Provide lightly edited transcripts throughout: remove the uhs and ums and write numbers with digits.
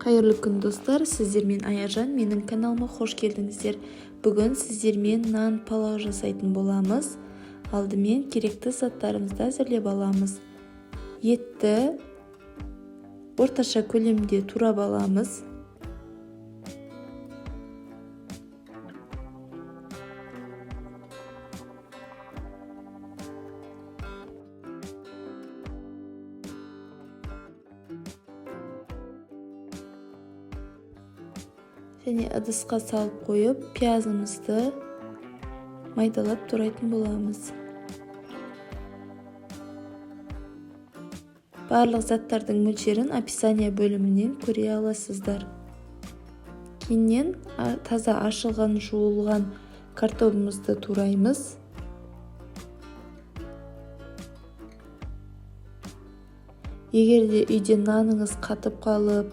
Қайырлы күн достар, сіздермен Аяжан, менің каналыма қош келдіңіздер. Бүгін сіздермен нан палау жасайтын боламыз. Алдымен керекті заттарымызды әзірлеп аламыз. Етті орташа көлемде турап аламыз. Және ыдысқа салып қойып, пиязымызды майдалап турайтын боламыз. Барлық заттардың мөлшерін описание бөлімінен көре аласыздар. Кейіннен таза ашылған, жуылған картопымызды тураймыз. Егер де үйде наныңыз қатып қалып,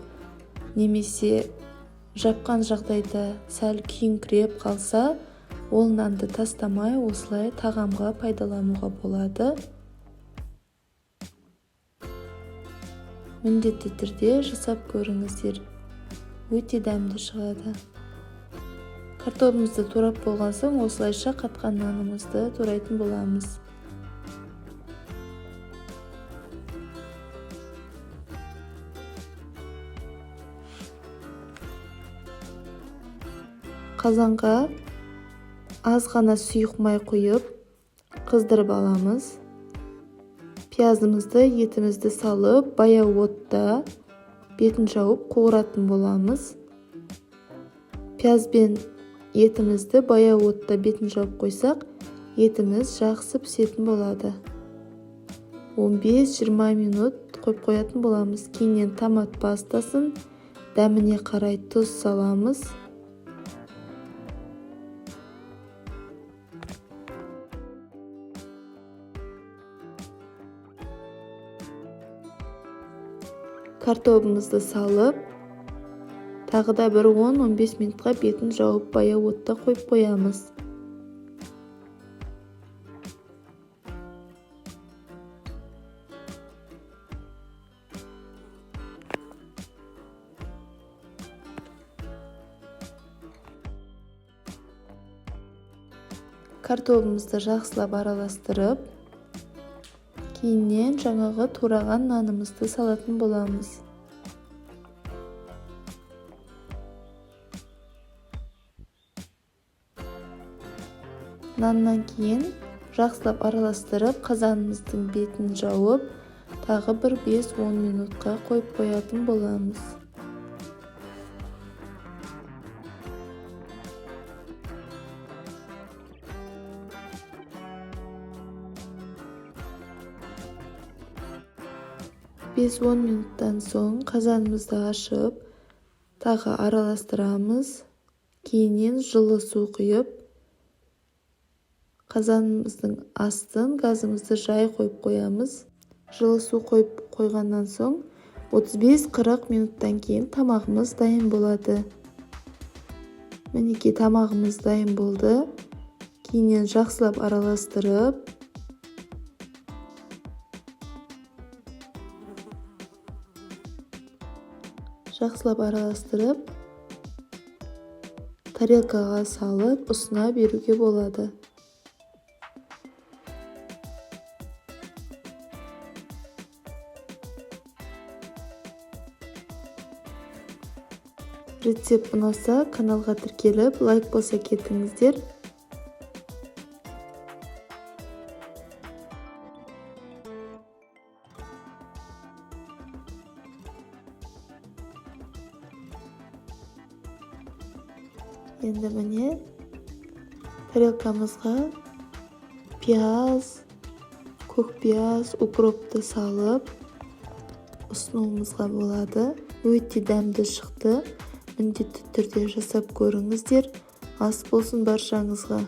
немесе жапқан жағдайда сәл күйіңкіреп қалса, ол нанды тастамай осылай тағамға пайдалануға болады. Міндетті түрде жасап көріңіздер. Өте дәмді шығады. Картопымызды турап болған соң, осылайша қатқан нанымызды турайтын боламыз. Қазанға аз ғана сұйық май құйып, қыздырып аламыз. Пиязымызды, етімізді салып, баяу отта бетін жауып қуыратын боламыз. Пияз бен етімізді баяу отта бетін жауып қойсақ, етіміз жақсы пісетін болады. 15-20 минут қойып қоятын боламыз. Кейіннен томат пастасын, дәміне қарай тұз саламыз. Картопымызды салып, тағы да бір 10-15 минутқа бетін жауып баяу отта қойып қоямыз. Картопымызды жақсылап араластырып, кейіннен жаңағы тураған нанымызды салатын боламыз. Наннан кейін жақсылап араластырып, қазанымыздың бетін жауып, тағы бір 5-10 минутқа қойып қоятын боламыз. Біз 10 минуттан соң қазанымызды ашып, тағы араластырамыз. Кейіннен жылы су құйып, қазанымыздың астын газымызды жай қойып қоямыз. Жылы су қойып қойғаннан соң 35-40 минуттан кейін тамағымыз дайын болады. Мінекей тамағымыз дайын болды. Кейіннен жақсылап араластырып, тарелкаға салып, ұсына беруге болады. Рецепт ұнаса, каналға тіркеліп, лайк болса кетіңіздер. Енді міне тарелкамызға пияз, көк пияз, укропты салып ұсынуымызға болады. Өте дәмді шықты. Міндетті түрде жасап көріңіздер. Ас болсын баршаңызға.